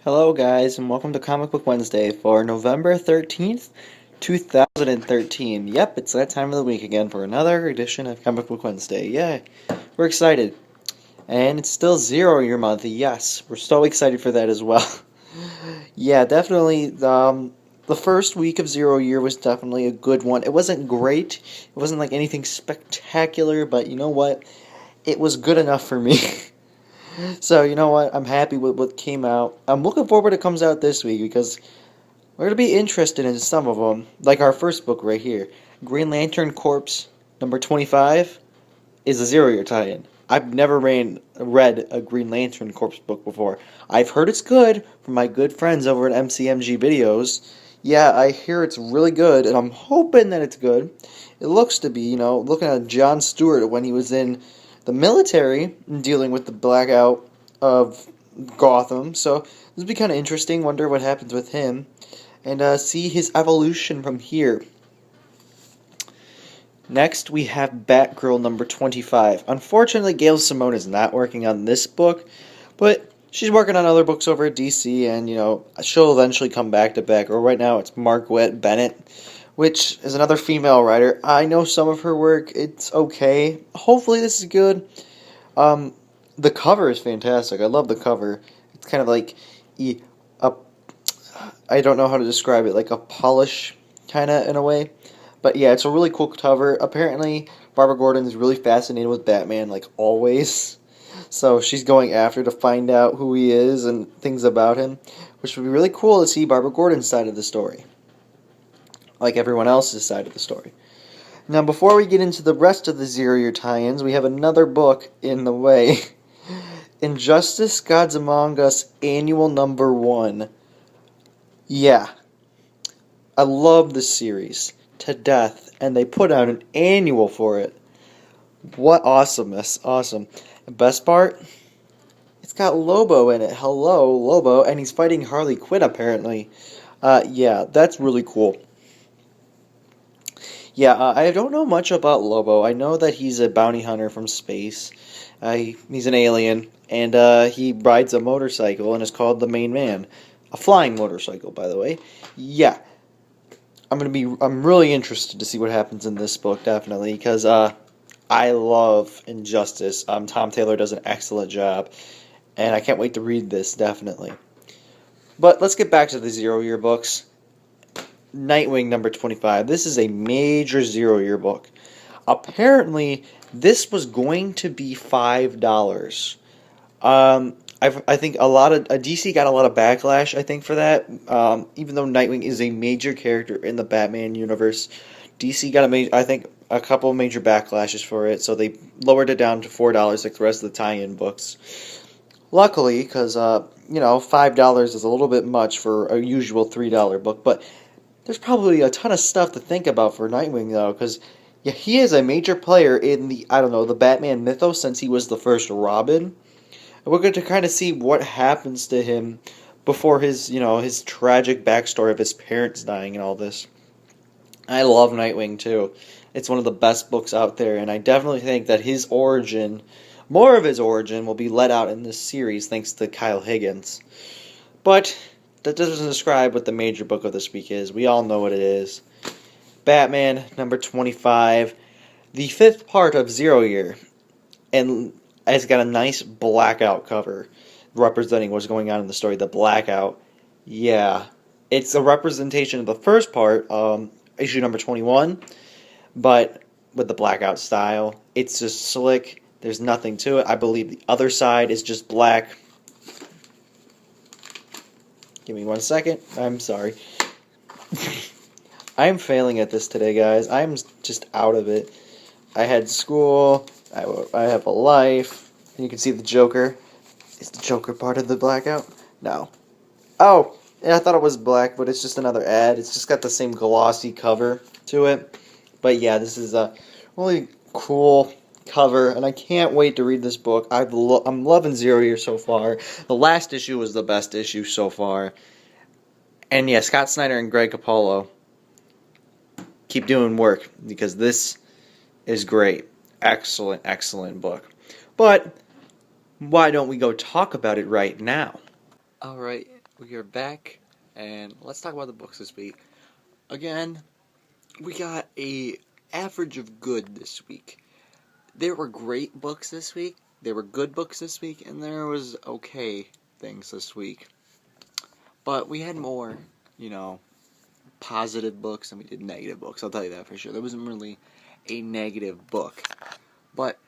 Hello, guys, and welcome to Comic Book Wednesday for November 13th, 2013. Yep, it's that time of the week again for another edition of Comic Book Wednesday. Yay! We're excited. And it's still Zero Year Month. Yes, we're so excited for that as well. Yeah, definitely. The first week of Zero Year was definitely a good one. It wasn't great, it wasn't like anything spectacular, but you know what? It was good enough for me. So, you know what? I'm happy with what came out. I'm looking forward to what comes out this week because we're going to be interested in some of them. Like our first book right here Green Lantern Corps number 25 is a Zero-Year tie-in. I've never read a Green Lantern Corps book before. I've heard it's good from my good friends over at MCMG Videos. Yeah, I hear it's really good, and I'm hoping that it's good. It looks to be, looking at John Stewart when he was in the military dealing with the blackout of Gotham. So this will be kind of interesting. Wonder what happens with him, and see his evolution from here. Next, we have Batgirl number 25. Unfortunately, Gail Simone is not working on this book, but she's working on other books over at DC, and, she'll eventually come back to Batgirl. Right now, it's Marguerite Bennett, which is another female writer. I know some of her work. It's okay. Hopefully, this is good. The cover is fantastic. I love the cover. It's kind of like a, I don't know how to describe it, like a polish, kind of, in a way. But yeah, it's a really cool cover. Apparently, Barbara Gordon is really fascinated with Batman, like always. So she's going after to find out who he is and things about him, which would be really cool to see Barbara Gordon's side of the story, like everyone else's side of the story. Now, before we get into the rest of the Zero-Year tie-ins, we have another book in the way. Injustice Gods Among Us Annual Number 1. Yeah, I love this series to death, and they put out an annual for it. What awesomeness. Awesome. The best part? It's got Lobo in it. Hello, Lobo, and he's fighting Harley Quinn, apparently. Yeah, that's really cool. Yeah, I don't know much about Lobo. I know that he's a bounty hunter from space. He's an alien, and he rides a motorcycle and is called the Main Man. A flying motorcycle, by the way. Yeah, I'm really interested to see what happens in this book, definitely, because I love Injustice. Tom Taylor does an excellent job, and I can't wait to read this, definitely. But let's get back to the Zero-Year books. Nightwing number 25. This is a major Zero-Year book. Apparently, this was going to be $5. I think a lot of DC got a lot of backlash. I think for that, even though Nightwing is a major character in the Batman universe, DC got I think a couple major backlashes for it. So they lowered it down to $4, like the rest of the tie-in books. Luckily, because $5 is a little bit much for a usual $3 book, but there's probably a ton of stuff to think about for Nightwing though, because yeah, he is a major player in the Batman mythos since he was the first Robin. And we're going to kind of see what happens to him before his tragic backstory of his parents dying and all this. I love Nightwing too. It's one of the best books out there, and I definitely think that more of his origin, will be let out in this series thanks to Kyle Higgins. But that doesn't describe what the major book of this week is. We all know what it is. Batman number 25, the fifth part of Zero Year, and it's got a nice blackout cover representing what's going on in the story. The blackout, yeah, it's a representation of the first part, issue number 21, but with the blackout style. It's just slick. There's nothing to it. I believe the other side is just black. Give me 1 second. I'm sorry. I'm failing at this today, guys. I'm just out of it. I had school. I have a life. And you can see the Joker. Is the Joker part of the blackout? No. Oh, yeah, I thought it was black, but it's just another ad. It's just got the same glossy cover to it. But yeah, this is a really cool cover, and I can't wait to read this book. I'm loving Zero Year so far. The last issue was the best issue so far. And yeah, Scott Snyder and Greg Capullo, keep doing work, because this is great. Excellent, excellent book. But why don't we go talk about it right now? Alright, We are back, and let's talk about the books this week. Again, we got a average of good this week. There were great books this week, there were good books this week, and there was okay things this week. But we had more, positive books than we did negative books, I'll tell you that for sure. There wasn't really a negative book. But,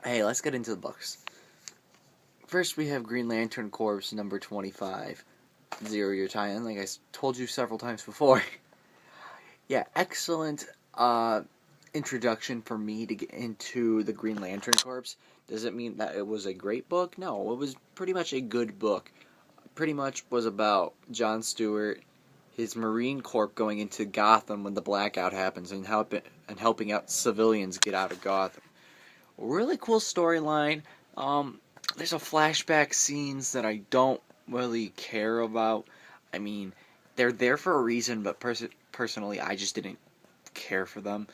hey, let's get into the books. First, we have Green Lantern Corps number 25, Zero Year Tie-In, like I told you several times before. Yeah, excellent introduction for me to get into the Green Lantern Corps. Does it mean that it was a great book? No, it was pretty much a good book. Pretty much was about John Stewart, his Marine Corps going into Gotham when the blackout happens and helping out civilians get out of Gotham. Really cool storyline. There's a flashback scenes that I don't really care about. I mean, they're there for a reason, but personally, I just didn't care for them.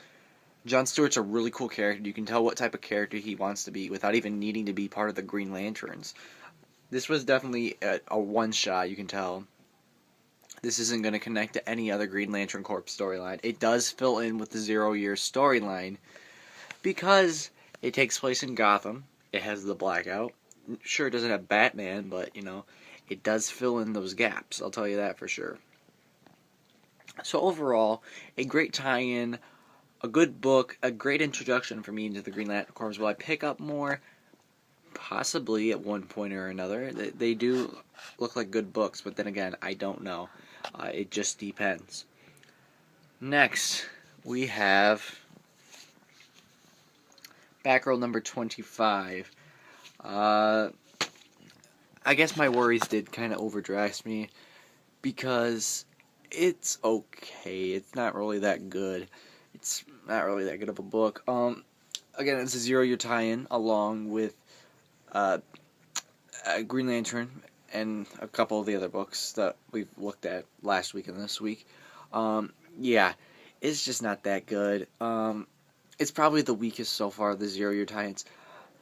John Stewart's a really cool character. You can tell what type of character he wants to be without even needing to be part of the Green Lanterns. This was definitely a one-shot, you can tell. This isn't going to connect to any other Green Lantern Corps storyline. It does fill in with the Zero Year storyline because it takes place in Gotham. It has the blackout. Sure, it doesn't have Batman, but, it does fill in those gaps. I'll tell you that for sure. So overall, a great tie-in, a good book, a great introduction for me into the Green Lantern Corps. Will I pick up more? Possibly at one point or another. They do look like good books, but then again, I don't know. It just depends. Next, we have Batgirl number 25. I guess my worries did kind of overdraft me because it's okay. It's not really that good. It's not really that good of a book. Again, it's a Zero-Year tie-in along with Green Lantern and a couple of the other books that we've looked at last week and this week. Yeah, it's just not that good. It's probably the weakest so far of the Zero-Year tie-ins.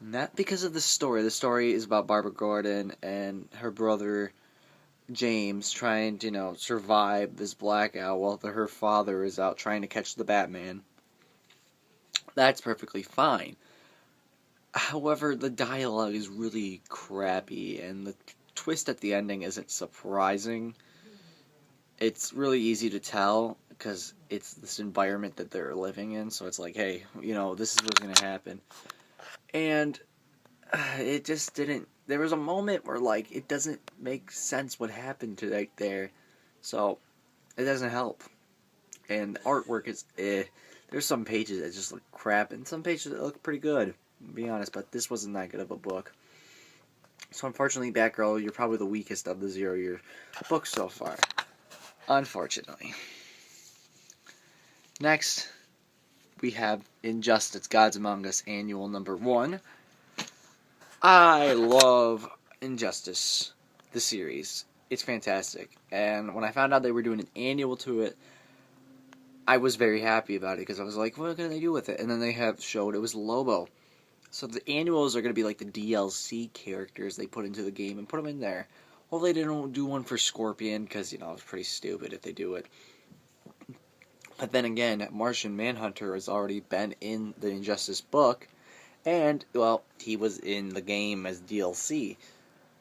Not because of the story. The story is about Barbara Gordon and her brother James trying to, survive this blackout while her father is out trying to catch the Batman. That's perfectly fine. However, the dialogue is really crappy, and the twist at the ending isn't surprising. It's really easy to tell because it's this environment that they're living in, so it's like, hey, this is what's going to happen. And it just didn't. There was a moment where, it doesn't make sense what happened to there. So, it doesn't help. And the artwork is There's some pages that just look crap, and some pages that look pretty good, to be honest, but this wasn't that good of a book. So, unfortunately, Batgirl, you're probably the weakest of the Zero-Year books so far. Unfortunately. Next, we have Injustice Gods Among Us Annual number 1. I love Injustice, the series. It's fantastic. And when I found out they were doing an annual to it, I was very happy about it because I was like, what can they do with it? And then they have showed it was Lobo. So the annuals are going to be like the DLC characters they put into the game and put them in there. Hopefully they don't do one for Scorpion because, it's pretty stupid if they do it. But then again, Martian Manhunter has already been in the Injustice book. And, well, he was in the game as DLC.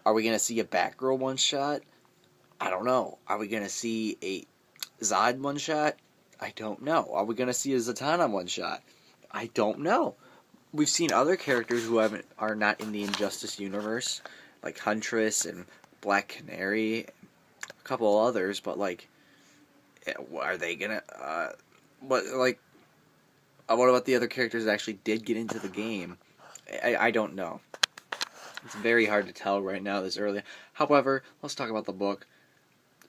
Are we going to see a Batgirl one-shot? I don't know. Are we going to see a Zod one-shot? I don't know. Are we going to see a Zatanna one-shot? I don't know. We've seen other characters who are not in the Injustice universe, like Huntress and Black Canary, a couple others, but, are they going to... what about the other characters that actually did get into the game? I don't know. It's very hard to tell right now this early. However, let's talk about the book.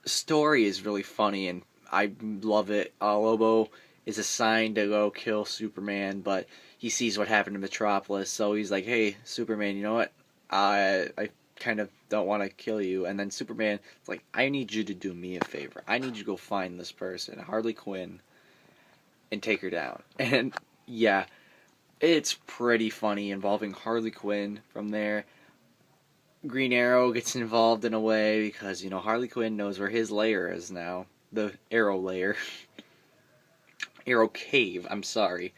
The story is really funny, and I love it. Lobo is assigned to go kill Superman, but he sees what happened to Metropolis, so he's like, hey, Superman, you know what? I kind of don't want to kill you. And then Superman is like, I need you to do me a favor. I need you to go find this person, Harley Quinn, and take her down. And yeah, it's pretty funny involving Harley Quinn from there. Green Arrow gets involved in a way because, Harley Quinn knows where his lair is now. The Arrow lair. Arrow Cave, I'm sorry.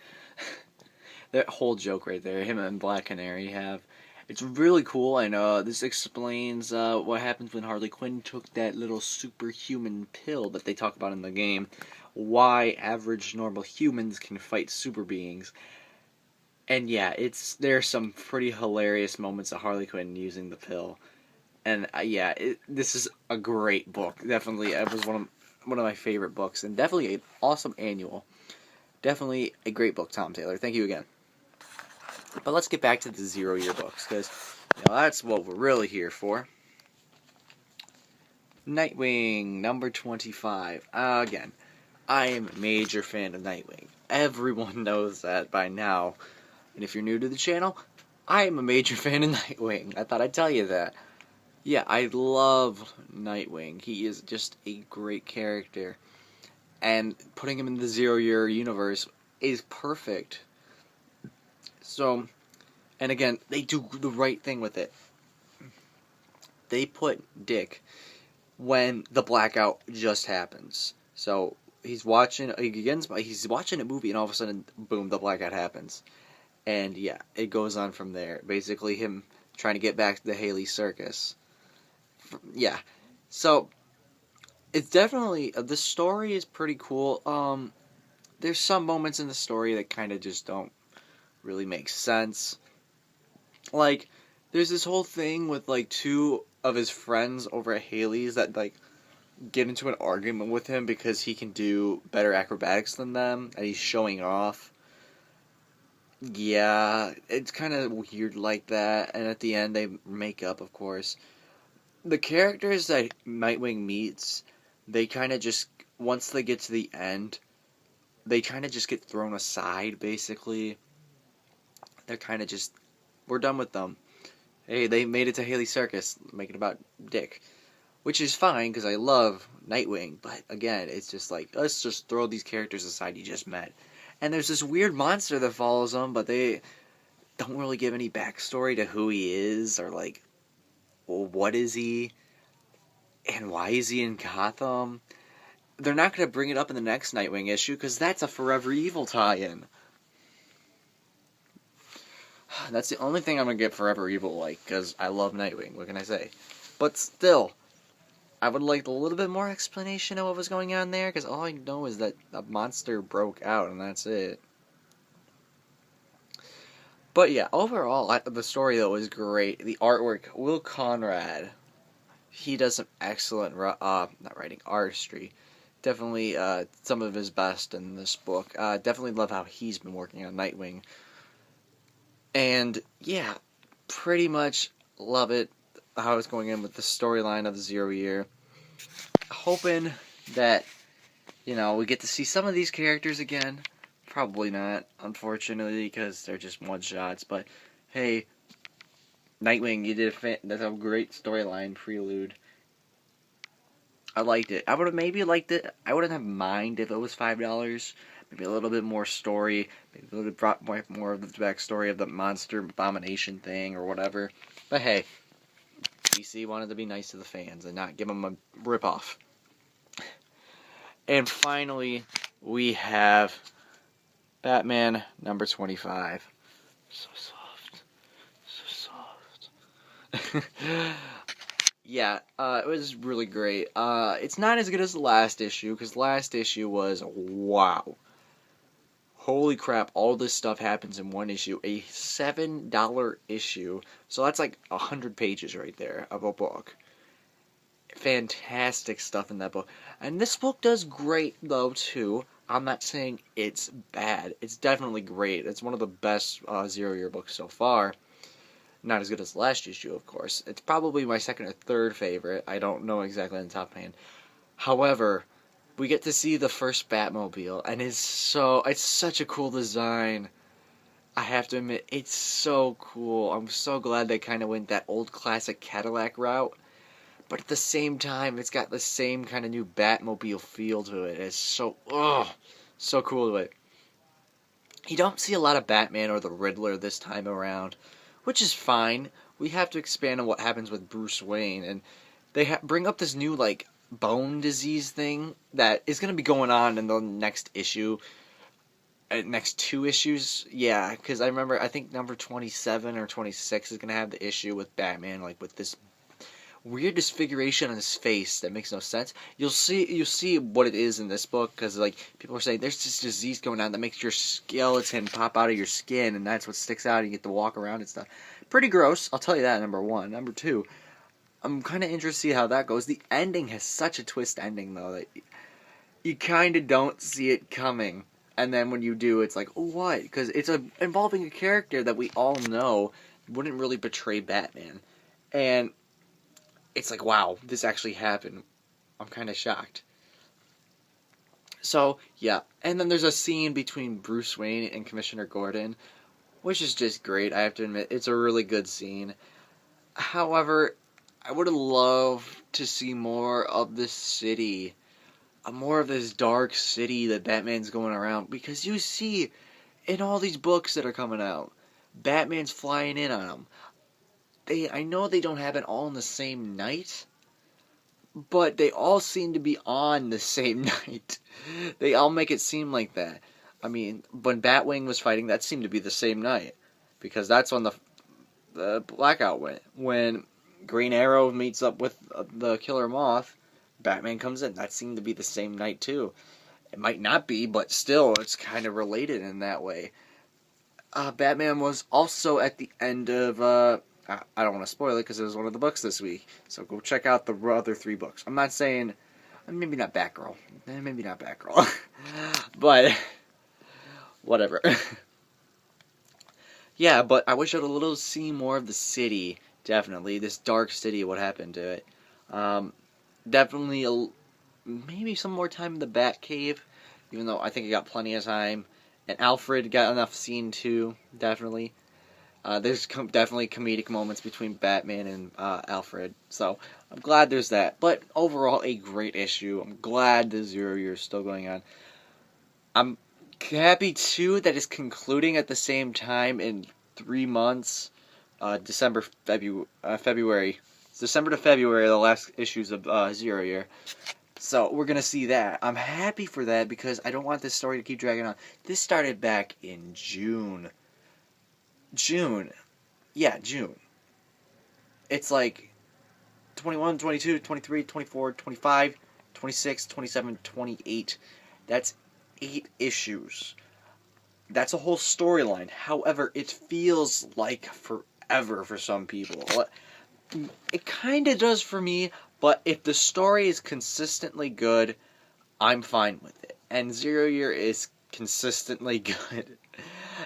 That whole joke right there, him and Black Canary have. It's really cool, and this explains what happens when Harley Quinn took that little superhuman pill that they talk about in the game. Why average normal humans can fight super beings. And yeah, there's some pretty hilarious moments of Harley Quinn using the pill, and this is a great book. Definitely, it was one of my favorite books, and definitely an awesome annual. Definitely a great book, Tom Taylor. Thank you again. But let's get back to the 0 Year books, because that's what we're really here for. Nightwing number 25. Again, I am a major fan of Nightwing. Everyone knows that by now. And if you're new to the channel, I am a major fan of Nightwing. I thought I'd tell you that. Yeah, I love Nightwing. He is just a great character. And putting him in the 0 Year universe is perfect. So, and again, they do the right thing with it. They put Dick when the blackout just happens. So, he's watching a movie and all of a sudden, boom, the blackout happens. And yeah, it goes on from there. Basically, him trying to get back to the Haley Circus. Yeah. So, it's definitely, the story is pretty cool. There's some moments in the story that kind of just don't really make sense. Like, there's this whole thing with, like, two of his friends over at Haley's that, like, get into an argument with him because he can do better acrobatics than them, and he's showing off. Yeah, it's kind of weird like that, and at the end they make up, of course. The characters that Nightwing meets, they kind of just, once they get to the end, they kind of just get thrown aside, basically. They're kind of just, we're done with them. Hey, they made it to Haley Circus, making about Dick. Which is fine, because I love Nightwing, but again, it's just like, let's just throw these characters aside you just met. And there's this weird monster that follows him, but they don't really give any backstory to who he is, or like, well, what is he, and why is he in Gotham? They're not going to bring it up in the next Nightwing issue, because that's a Forever Evil tie-in. That's the only thing I'm going to get Forever Evil like, because I love Nightwing, what can I say? But still, I would like a little bit more explanation of what was going on there, because all I know is that a monster broke out, and that's it. But yeah, overall, the story, though, is great. The artwork, Will Conrad, he does some excellent, not writing, artistry. Definitely some of his best in this book. Definitely love how he's been working on Nightwing. And, yeah, pretty much love it, how it's going in with the storyline of the 0 Year. Hoping that, we get to see some of these characters again. Probably not, unfortunately, because they're just one-shots. But, hey, Nightwing, you did that's a great storyline prelude. I liked it. I would have maybe liked it. I wouldn't have minded if it was $5. Maybe a little bit more story. Maybe a little bit more of the backstory of the monster abomination thing or whatever. But hey, DC wanted to be nice to the fans and not give them a ripoff. And finally, we have Batman number 25. So soft. So soft. Yeah, it was really great. It's not as good as the last issue, because last issue was, wow. Holy crap, all this stuff happens in one issue. A $7 issue. So that's like 100 pages right there of a book. Fantastic stuff in that book. And this book does great, though, too. I'm not saying it's bad. It's definitely great. It's one of the best 0 Year books so far. Not as good as the last issue, of course. It's probably my second or third favorite. I don't know exactly on the top of my hand. However, we get to see the first Batmobile, and it's such a cool design. I have to admit, it's so cool. I'm so glad they kind of went that old classic Cadillac route. But at the same time, it's got the same kind of new Batmobile feel to it. It's so cool to it. You don't see a lot of Batman or the Riddler this time around, which is fine. we have to expand on what happens with Bruce Wayne, and they bring up this new like bone disease thing that is going to be going on in the next issue, next 2 issues. Yeah, because I think number 27 or 26 is going to have the issue with Batman, like with this weird disfiguration on his face that makes no sense. You'll see what it is in this book, because like people are saying there's this disease going on that makes your skeleton pop out of your skin, and that's what sticks out. And you get to walk around and stuff. Pretty gross, I'll tell you that. Number one. Number two, I'm kind of interested to see how that goes. The ending has such a twist ending though that you kind of don't see it coming, and then when you do, it's like, oh, what? Because it's involving a character that we all know wouldn't really betray Batman, and it's like, wow, this actually happened. I'm kind of shocked. So, yeah. And then there's a scene between Bruce Wayne and Commissioner Gordon, which is just great. I have to admit, it's a really good scene. However, I would have loved to see more of this city. More of this dark city that Batman's going around. Because you see, in all these books that are coming out, Batman's flying in on them. I know they don't happen all in the same night, but they all seem to be on the same night. They all make it seem like that. I mean, when Batwing was fighting, that seemed to be the same night, because that's when the blackout went. When Green Arrow meets up with the Killer Moth, Batman comes in. That seemed to be the same night too. It might not be, but still, it's kind of related in that way. Batman was also at the end of I don't want to spoil it because it was one of the books this week. So go check out the other 3 books. I'm not saying, maybe not Batgirl. Maybe not Batgirl. But, whatever. Yeah, but I wish I'd a little see more of the city. Definitely. This dark city, what happened to it. Definitely maybe some more time in the Batcave. Even though I think I got plenty of time. And Alfred got enough scene too. Definitely. There's definitely comedic moments between Batman and Alfred, so I'm glad there's that. But overall, a great issue. I'm glad the 0 year is still going on. I'm happy too that it's concluding at the same time in 3 months, February. It's December to February, the last issues of 0 year. So we're gonna see that. I'm happy for that because I don't want this story to keep dragging on. This started back in June. Yeah, June. It's like 21, 22, 23, 24, 25, 26, 27, 28. That's 8 issues. That's a whole storyline. However, it feels like forever for some people. It kind of does for me, but if the story is consistently good, I'm fine with it. And 0 year is consistently good.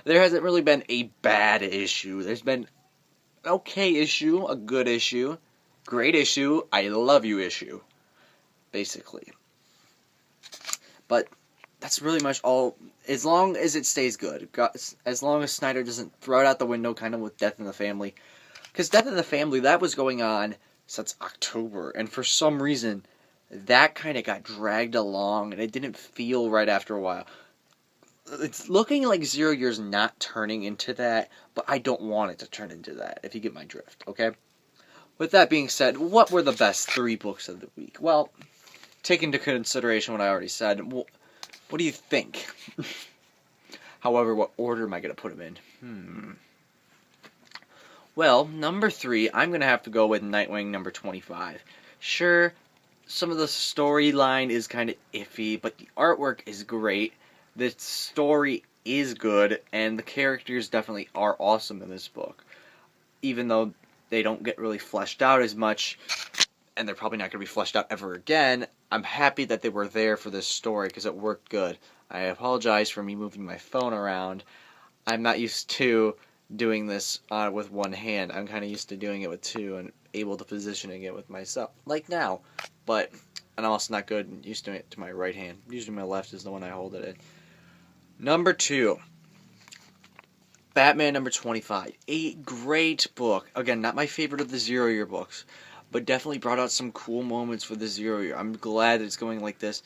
There hasn't really been a bad issue. There's been an okay issue, a good issue, great issue, I love you issue, basically. But that's really much all, as long as it stays good. As long as Snyder doesn't throw it out the window kind of with Death in the Family. Because Death in the Family, that was going on since October, and for some reason, that kind of got dragged along, and it didn't feel right after a while. It's looking like 0 year's not turning into that, but I don't want it to turn into that, if you get my drift, okay? With that being said, what were the best 3 books of the week? Well, take into consideration what I already said. What do you think? However, what order am I going to put them in? Well, number 3, I'm going to have to go with Nightwing number 25. Sure, some of the storyline is kind of iffy, but the artwork is great. The story is good, and the characters definitely are awesome in this book. Even though they don't get really fleshed out as much, and they're probably not going to be fleshed out ever again, I'm happy that they were there for this story because it worked good. I apologize for me moving my phone around. I'm not used to doing this with one hand. I'm kind of used to doing it with 2 and able to positioning it with myself, like now. But I'm also not good and used to it to my right hand. Usually my left is the one I hold it in. Number 2, Batman number 25. A great book. Again, not my favorite of the 0 year books, but definitely brought out some cool moments for the 0 year. I'm glad it's going like this,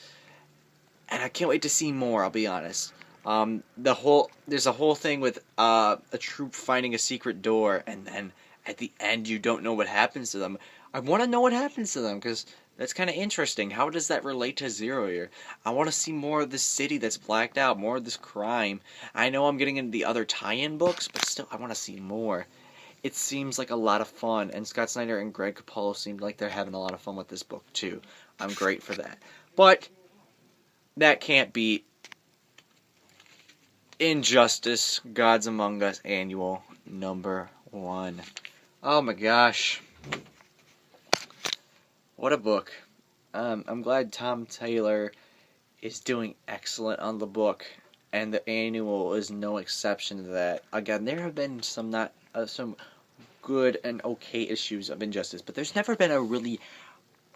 and I can't wait to see more, I'll be honest. There's a whole thing with a troop finding a secret door, and then at the end you don't know what happens to them. I want to know what happens to them because that's kind of interesting. How does that relate to Zero Year? I want to see more of this city that's blacked out, more of this crime. I know I'm getting into the other tie-in books, but still, I want to see more. It seems like a lot of fun, and Scott Snyder and Greg Capullo seem like they're having a lot of fun with this book too. I'm great for that. But that can't beat Injustice Gods Among Us Annual #1. Oh my gosh. What a book. I'm glad Tom Taylor is doing excellent on the book, and the annual is no exception to that. Again, there have been some good and okay issues of Injustice, but there's never been a really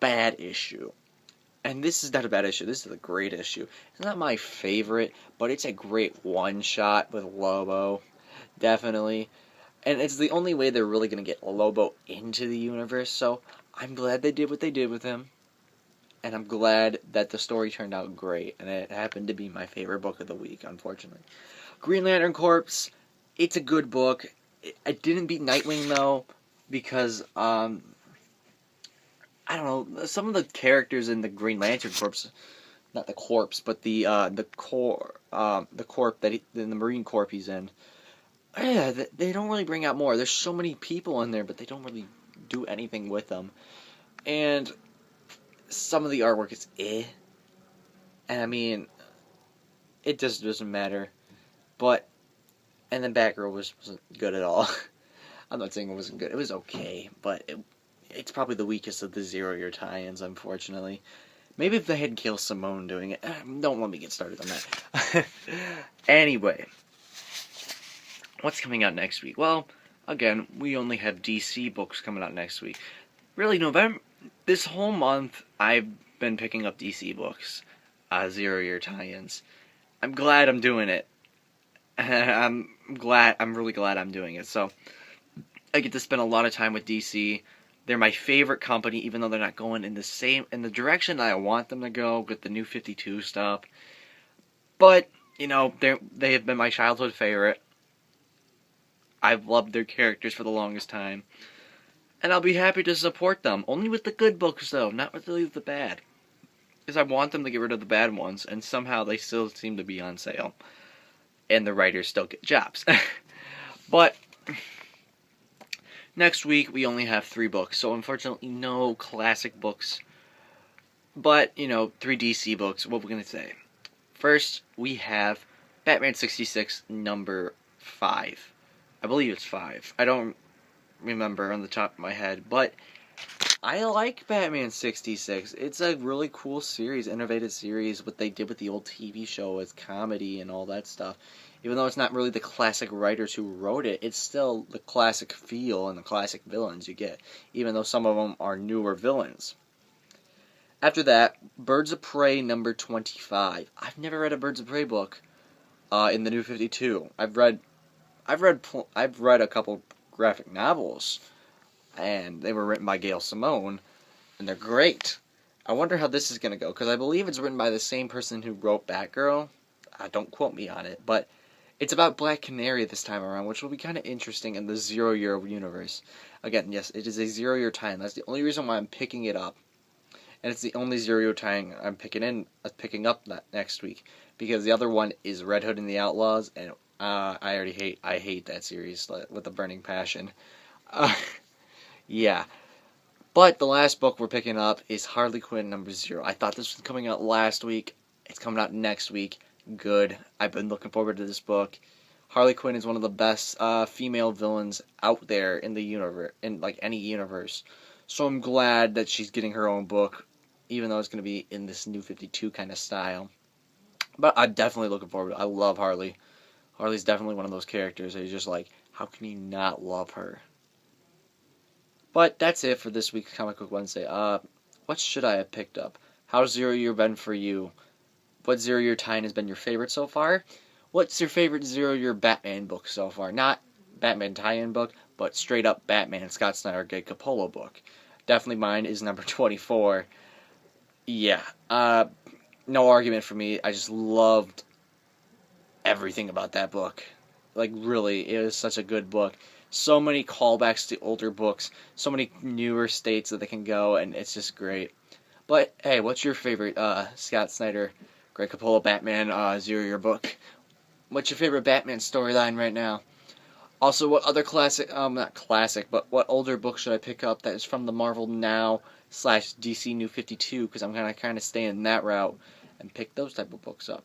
bad issue. And this is not a bad issue. This is a great issue. It's not my favorite, but it's a great one-shot with Lobo. Definitely. And it's the only way they're really going to get Lobo into the universe, so I'm glad they did what they did with him. And I'm glad that the story turned out great, and it happened to be my favorite book of the week, unfortunately. Green Lantern Corps, it's a good book. I didn't beat Nightwing, though, because, I don't know, some of the characters in the Green Lantern Corps, not the corpse, but the corp that in the Marine Corps he's in, yeah, they don't really bring out more. There's so many people in there, but they don't really do anything with them. And some of the artwork is and I mean, it just doesn't matter. But, and then Batgirl wasn't good at all. I'm not saying it wasn't good. It was okay, but it's probably the weakest of the Zero Year tie-ins, unfortunately. Maybe if they had Gail Simone doing it. Don't let me get started on that. Anyway, what's coming out next week? Well, again, we only have DC books coming out next week. Really, November, this whole month, I've been picking up DC books, Zero Year tie-ins. I'm glad I'm doing it. I'm really glad I'm doing it. So, I get to spend a lot of time with DC. They're my favorite company, even though they're not going in the direction that I want them to go with the New 52 stuff. But, they have been my childhood favorite. I've loved their characters for the longest time. And I'll be happy to support them. Only with the good books, though, not with the bad. Because I want them to get rid of the bad ones, and somehow they still seem to be on sale. And the writers still get jobs. But next week, we only have 3 books, so unfortunately, no classic books. But, 3 DC books. What we're going to say. First, we have Batman 66, #5. I believe it's 5. I don't remember on the top of my head, but I like Batman 66. It's a really cool series, innovative series, what they did with the old TV show with comedy and all that stuff. Even though it's not really the classic writers who wrote it, it's still the classic feel and the classic villains you get, even though some of them are newer villains. After that, Birds of Prey #25. I've never read a Birds of Prey book in the New 52. I've read a couple graphic novels, and they were written by Gail Simone, and they're great. I wonder how this is going to go, because I believe it's written by the same person who wrote Batgirl. Don't quote me on it, but it's about Black Canary this time around, which will be kind of interesting in the Zero Year universe. Again, yes, it is a Zero Year tie-in. That's the only reason why I'm picking it up. And it's the only Zero Year tie-in I'm picking up next week, because the other one is Red Hood and the Outlaws, and I hate that series with a burning passion. Yeah. But the last book we're picking up is Harley Quinn #0. I thought this was coming out last week. It's coming out next week. Good. I've been looking forward to this book. Harley Quinn is one of the best female villains out there in the universe, in like any universe. So I'm glad that she's getting her own book, even though it's going to be in this New 52 kind of style. But I'm definitely looking forward to it. I love Harley. Harley's definitely one of those characters that you're just like, how can you not love her? But that's it for this week's Comic Book Wednesday. What should I have picked up? How's Zero Year been for you? What Zero Year tie-in has been your favorite so far? What's your favorite Zero Year Batman book so far? Not Batman tie-in book, but straight up Batman Scott Snyder Greg Capullo book. Definitely mine is #24. Yeah, no argument for me. I just loved everything about that book. Like, really, it is such a good book. So many callbacks to older books, so many newer states that they can go, and it's just great. But hey, what's your favorite Scott Snyder, Greg Capullo Batman Zero Year book? What's your favorite Batman storyline right now? Also, what other classic, not classic, but what older book should I pick up that is from the Marvel Now / DC New 52? Because I'm gonna kind of stay in that route and pick those type of books up.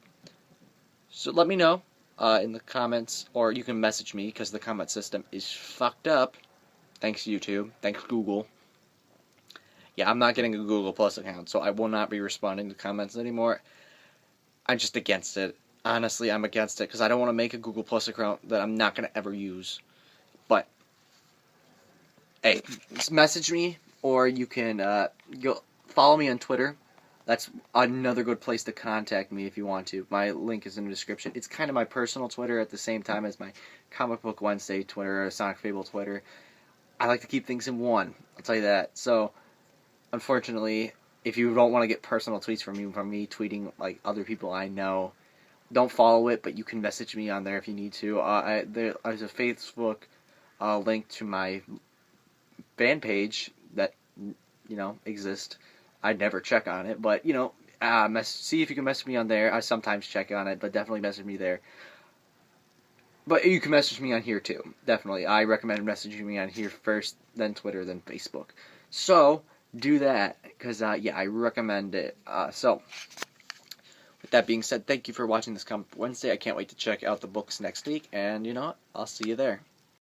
So let me know in the comments, or you can message me because the comment system is fucked up. Thanks YouTube. Thanks Google. Yeah, I'm not getting a Google Plus account, so I will not be responding to comments anymore. I'm just against it. Honestly, I'm against it because I don't want to make a Google Plus account that I'm not going to ever use. But, hey, just message me, or you can go follow me on Twitter. That's another good place to contact me if you want to. My link is in the description. It's kind of my personal Twitter at the same time as my Comic Book Wednesday Twitter or Sonic Fable Twitter. I like to keep things in one. I'll tell you that. So, unfortunately, if you don't want to get personal tweets from me tweeting like other people I know, don't follow it, but you can message me on there if you need to. There's a Facebook link to my fan page that exists. I never check on it, but see if you can message me on there. I sometimes check on it, but definitely message me there. But you can message me on here too. Definitely, I recommend messaging me on here first, then Twitter, then Facebook. So do that because I recommend it. So with that being said, thank you for watching this Comic Book Wednesday. I can't wait to check out the books next week, and I'll see you there.